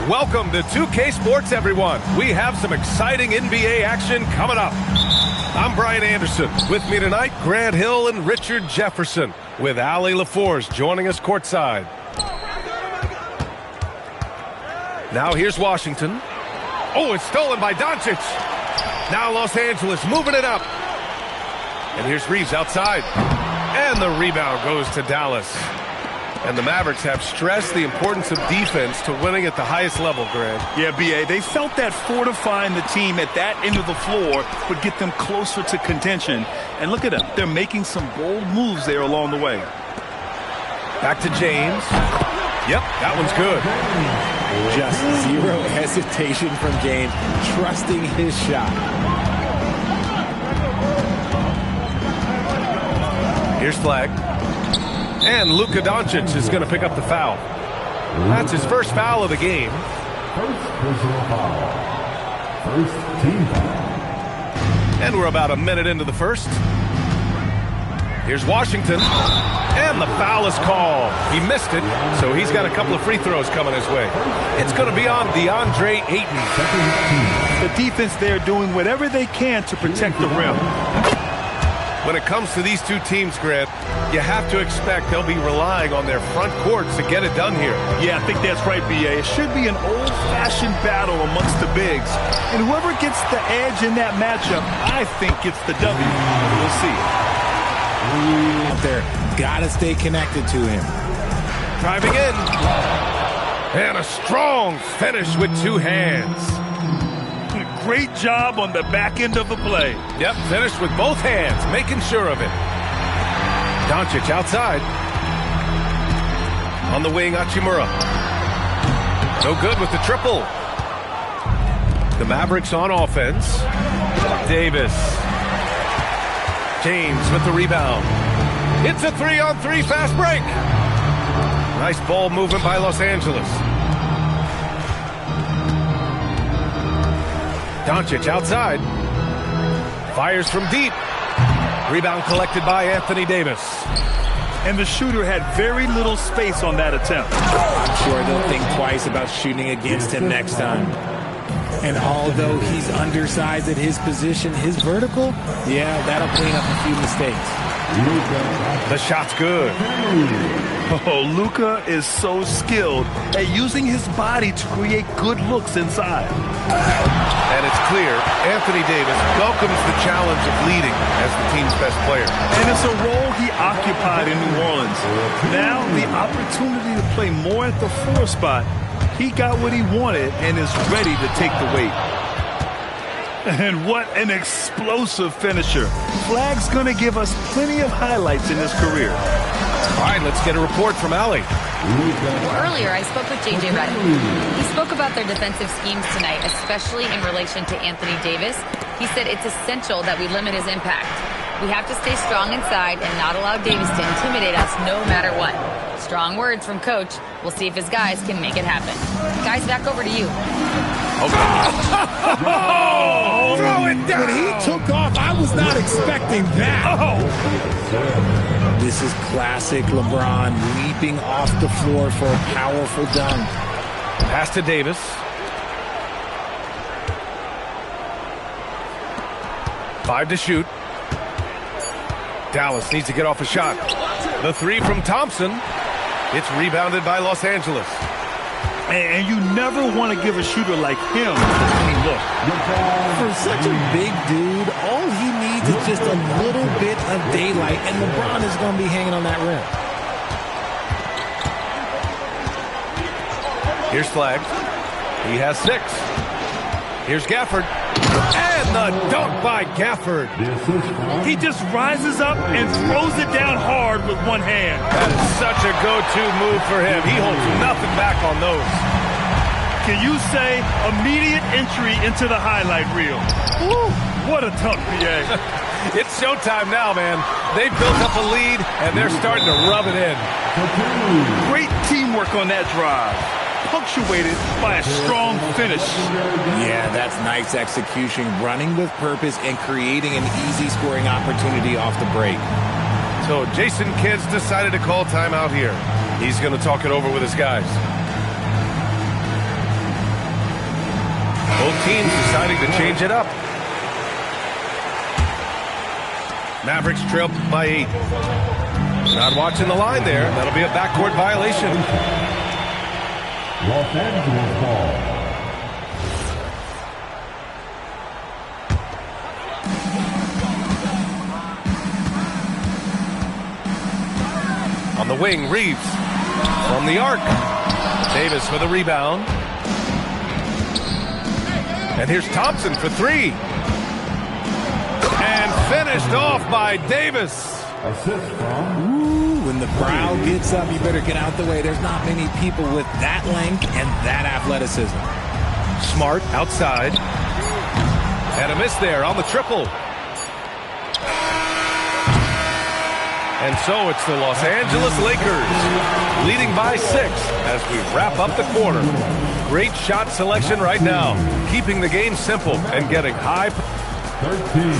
Welcome to 2K Sports, everyone. We have some exciting NBA action coming up. I'm Brian Anderson. With me tonight, Grant Hill and Richard Jefferson, with Allie LaForce joining us courtside. Now here's Washington. Oh, it's stolen by Doncic. Now Los Angeles moving it up. And here's Reeves outside. And the rebound goes to Dallas. And the Mavericks have stressed the importance of defense to winning at the highest level, Grant. Yeah, B.A., they felt that fortifying the team at that end of the floor would get them closer to contention. And look at them. They're making some bold moves there along the way. Back to James. Yep, that one's good. Just zero hesitation from James, trusting his shot. Here's Flag. And Luka Doncic is going to pick up the foul. That's his first foul of the game. First personal foul. First team foul. And we're about a minute into the first. Here's Washington. And the foul is called. He missed it, so he's got a couple of free throws coming his way. It's going to be on DeAndre Ayton. The defense there doing whatever they can to protect the rim. When it comes to these two teams, Grant, you have to expect they'll be relying on their front courts to get it done here. Yeah, I think that's right, B.A. It should be an old-fashioned battle amongst the bigs. And whoever gets the edge in that matchup, I think gets the W. We'll see. Out there, gotta stay connected to him. Driving in. And a strong finish with two hands. Great job on the back end of the play. Yep, finished with both hands, making sure of it. Doncic outside. On the wing, Hachimura. No good with the triple. The Mavericks on offense. Davis. James with the rebound. It's a 3-on-3 fast break. Nice ball movement by Los Angeles. Doncic outside. Fires from deep. Rebound collected by Anthony Davis. And the shooter had very little space on that attempt. I'm sure they'll think twice about shooting against him next time. And although he's undersized at his position, his vertical, yeah, that'll clean up a few mistakes. The shot's good. Oh, Luka is so skilled at using his body to create good looks inside. And it's clear, Anthony Davis welcomes the challenge of leading as the team's best player. And it's a role he occupied in New Orleans. Now, the opportunity to play more at the 4 spot, he got what he wanted and is ready to take the weight. And what an explosive finisher. Flag's going to give us plenty of highlights in his career. All right, let's get a report from Allie. Earlier, I spoke with J.J. Redick. He spoke about their defensive schemes tonight, especially in relation to Anthony Davis. He said it's essential that we limit his impact. We have to stay strong inside and not allow Davis to intimidate us no matter what. Strong words from Coach. We'll see if his guys can make it happen. Guys, back over to you. Oh, throw it down. When he took off, I was not expecting that. Oh. This is classic LeBron leaping off the floor for a powerful dunk. Pass to Davis. Five to shoot. Dallas needs to get off a shot. The three from Thompson. It's rebounded by Los Angeles. And you never want to give a shooter like him any look. For such a big dude, all he needs is just a little bit of daylight, and LeBron is going to be hanging on that rim. Here's Flag. He has 6. Here's Gafford. And the dunk by Gafford. He just rises up and throws it down hard with one hand. That is such a go-to move for him. He holds nothing back on those. Can you say immediate entry into the highlight reel? Woo, what a dunk, B.A. It's showtime now, man. They've built up a lead, and they're starting to rub it in. Great teamwork on that drive, punctuated by a strong finish. Yeah, that's nice execution, running with purpose and creating an easy scoring opportunity off the break. So Jason Kidd's decided to call timeout here. He's going to talk it over with his guys. Both teams deciding to change it up. Mavericks trail by 8. Not watching the line there. That'll be a backcourt violation. Los Angeles ball. On the wing, Reeves from the arc. Davis for the rebound. And here's Thompson for 3. And finished off by Davis. Assist from. Ooh, when the crowd gets up, you better get out the way. There's not many people with that length and that athleticism. Smart outside. And a miss there on the triple. And so it's the Los Angeles Lakers leading by 6 as we wrap up the quarter. Great shot selection right now, keeping the game simple and getting high. 13.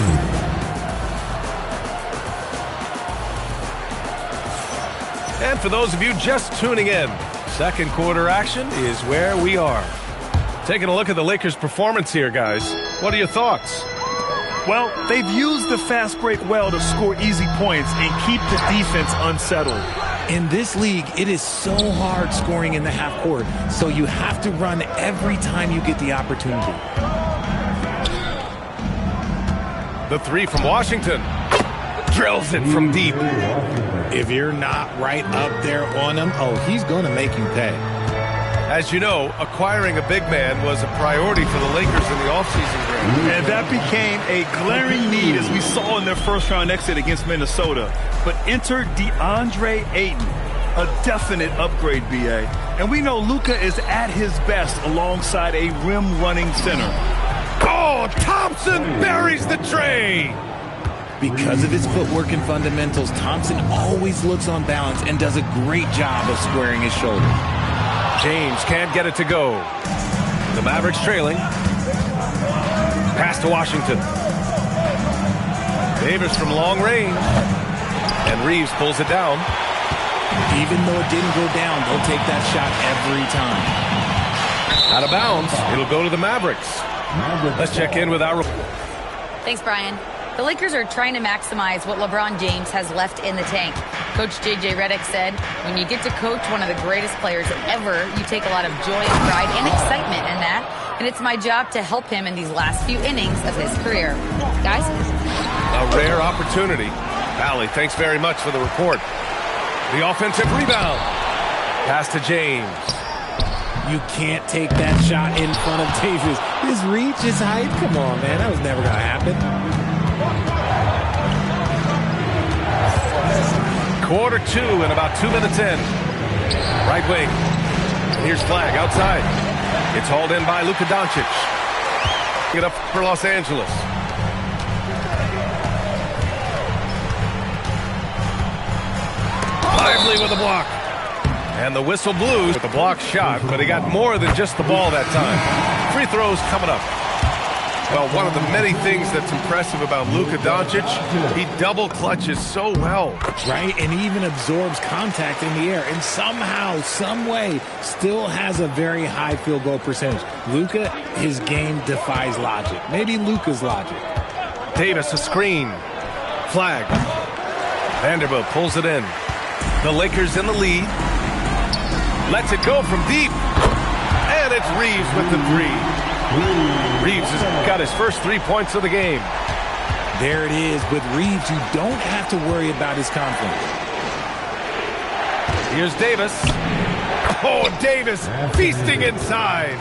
And for those of you just tuning in, second quarter action is where we are. Taking a look at the Lakers' performance here, guys. What are your thoughts? Well, they've used the fast break well to score easy points and keep the defense unsettled. In this league, it is so hard scoring in the half court, so you have to run every time you get the opportunity. The 3 from Washington. Drills it from deep. If you're not right up there on him, oh, he's going to make you pay. As you know, acquiring a big man was a priority for the Lakers in the offseason. And that became a glaring need as we saw in their first-round exit against Minnesota. But enter DeAndre Ayton, a definite upgrade, BA. And we know Luka is at his best alongside a rim-running center. Oh, Thompson buries the tray. Because of his footwork and fundamentals, Thompson always looks on balance and does a great job of squaring his shoulder. James can't get it to go. The Mavericks trailing. Pass to Washington. Davis from long range. And Reeves pulls it down. Even though it didn't go down, they'll take that shot every time. Out of bounds. It'll go to the Mavericks. Let's check in with our... Thanks, Brian. The Lakers are trying to maximize what LeBron James has left in the tank. Coach J.J. Redick said, when you get to coach one of the greatest players ever, you take a lot of joy and pride and excitement in that. And it's my job to help him in these last few innings of his career. Guys? A rare opportunity. Allie, thanks very much for the report. The offensive rebound. Pass to James. You can't take that shot in front of Davis. His reach, his height, come on, man. That was never going to happen. Quarter 2 and about 2 minutes in. Right wing. Here's Flag outside. It's hauled in by Luka Doncic. Get up for Los Angeles. Lively with a block. And the whistle blew with the block shot, but he got more than just the ball that time. Free throws coming up. Well, one of the many things that's impressive about Luka Doncic, he double clutches so well. Right, and he even absorbs contact in the air, and somehow, some way, still has a very high field goal percentage. Luka, his game defies logic. Maybe Luka's logic. Davis, a screen. Flag. Vanderbilt pulls it in. The Lakers in the lead. Lets it go from deep. And it's Reeves with the 3. Reeves has got his first 3 points of the game. There it is. With Reeves, you don't have to worry about his confidence. Here's Davis. Oh, Davis feasting inside.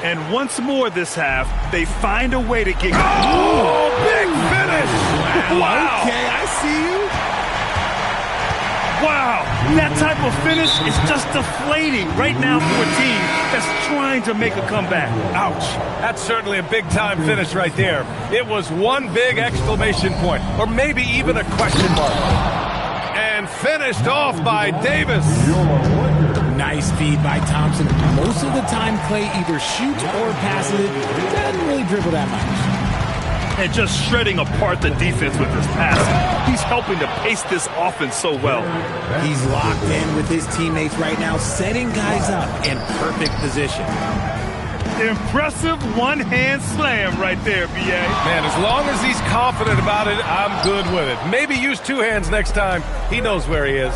And once more this half, they find a way to get... Oh, big finish. Wow. Okay, I see you. Wow, that type of finish is just deflating right now for a team that's trying to make a comeback. Ouch. That's certainly a big-time finish right there. It was one big exclamation point, or maybe even a question mark. And finished off by Davis. Nice feed by Thompson. Most of the time, Clay either shoots or passes it. He doesn't really dribble that much. And just shredding apart the defense with his passing. He's helping to pace this offense so well. He's locked in with his teammates right now, setting guys up in perfect position. Impressive one-hand slam right there, B.A. Man, as long as he's confident about it, I'm good with it. Maybe use two hands next time. He knows where he is.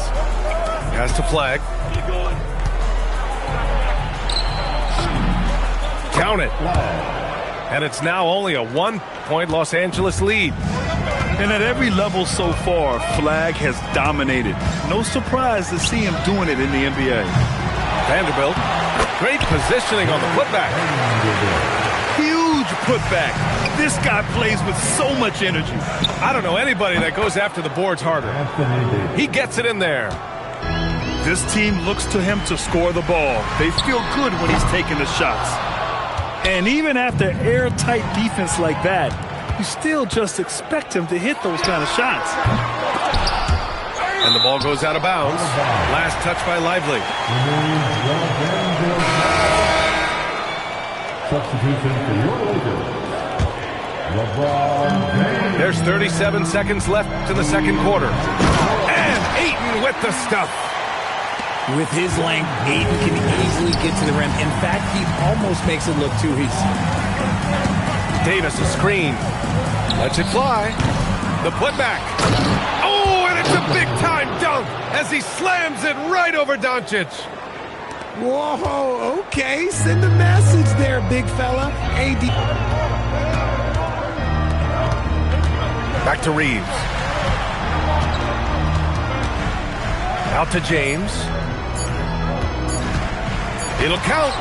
Has to flag. Count it. And it's now only a 1-point Los Angeles lead. And at every level so far, Flag has dominated. No surprise to see him doing it in the NBA. Vanderbilt, great positioning on the putback. Huge putback. This guy plays with so much energy. I don't know anybody that goes after the boards harder. He gets it in there. This team looks to him to score the ball. They feel good when he's taking the shots. And even after airtight defense like that, you still just expect him to hit those kind of shots. And the ball goes out of bounds. Last touch by Lively. Substitution for your Lakers. LeBron James. There's 37 seconds left in the second quarter. And Ayton with the stuff. With his length, Ayton can easily get to the rim. In fact, he almost makes it look too easy. Davis a screen. Lets it fly. The putback. Oh, and it's a big-time dunk as he slams it right over Doncic. Whoa, okay. Send a message there, big fella. AD. Back to Reeves. Out to James. It'll count.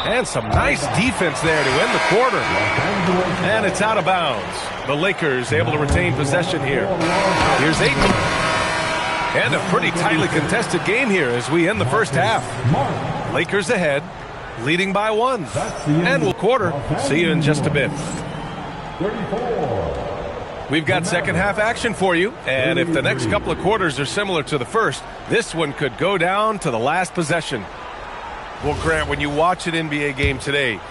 And some nice defense there to end the quarter. And it's out of bounds. The Lakers able to retain possession here. Here's Ayton. And a pretty tightly contested game here as we end the first half. Lakers ahead, leading by 1. And we'll quarter. See you in just a bit. 34. We've got second half action for you. And if the next couple of quarters are similar to the first, this one could go down to the last possession. Well, Grant, when you watch an NBA game today,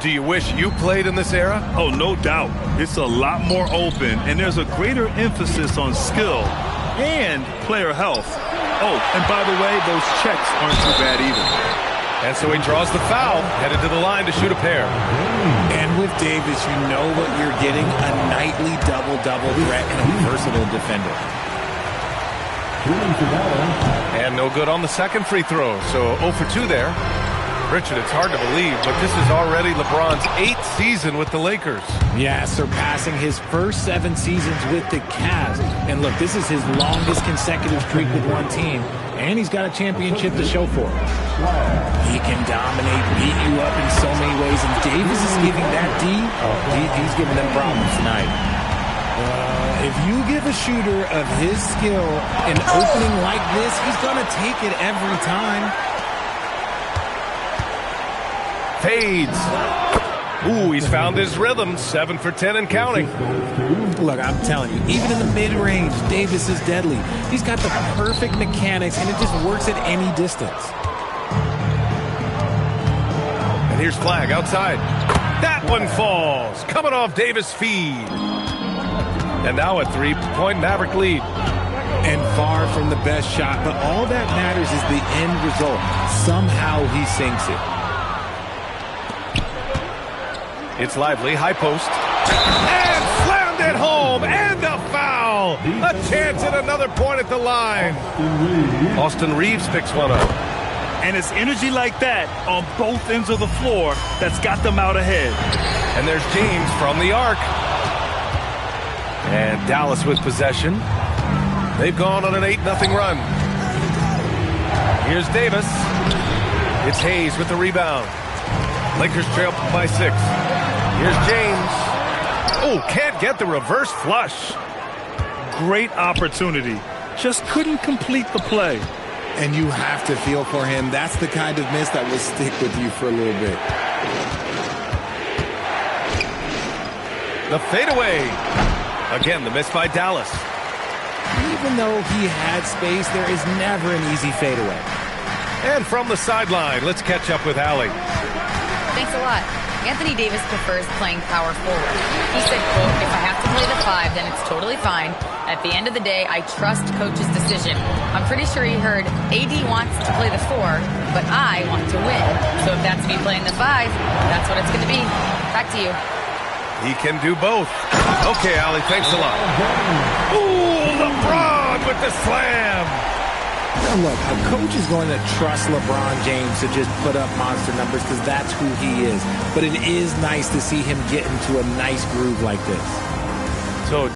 do you wish you played in this era? Oh, no doubt. It's a lot more open, and there's a greater emphasis on skill and player health. Oh, and by the way, those checks aren't too bad either. And so he draws the foul, headed to the line to shoot a pair. And with Davis, you know what you're getting, a nightly double-double threat and a versatile defender. And no good on the second free throw, so 0 for 2 there. Richard, it's hard to believe, but this is already LeBron's 8th season with the Lakers. Yeah, surpassing his first 7 seasons with the Cavs. And look, this is his longest consecutive streak with one team, and he's got a championship to show for it. He can dominate, beat you up in so many ways, and Davis is giving that D. He's giving them problems tonight. If you give a shooter of his skill an opening like this, he's going to take it every time. Fades. Ooh, he's found his rhythm. 7 for 10 and counting. Look, I'm telling you, even in the mid-range, Davis is deadly. He's got the perfect mechanics, and it just works at any distance. And here's Flag outside. That one falls. Coming off Davis' feed. And now a 3-point Maverick lead. And far from the best shot, but all that matters is the end result. Somehow he sinks it. It's Lively, high post. And slammed it home, and the foul. A chance at another point at the line. Austin Reeves picks one up. And it's energy like that on both ends of the floor that's got them out ahead. And there's James from the arc. And Dallas with possession. They've gone on an 8-0 run. Here's Davis. It's Hayes with the rebound. Lakers trail by 6. Here's James. Oh, can't get the reverse flush. Great opportunity. Just couldn't complete the play. And you have to feel for him. That's the kind of miss that will stick with you for a little bit. The fadeaway. Again, the miss by Dallas. Even though he had space, there is never an easy fadeaway. And from the sideline, let's catch up with Allie. Thanks a lot. Anthony Davis prefers playing power forward. He said, quote, "If I have to play the 5, then it's totally fine. At the end of the day, I trust coach's decision." I'm pretty sure he heard AD wants to play the 4, but I want to win. So if that's me playing the 5, that's what it's going to be. Back to you. He can do both. Okay, Allie, thanks a lot. Ooh, LeBron with the slam. Now look, a coach is going to trust LeBron James to just put up monster numbers because that's who he is. But it is nice to see him get into a nice groove like this. So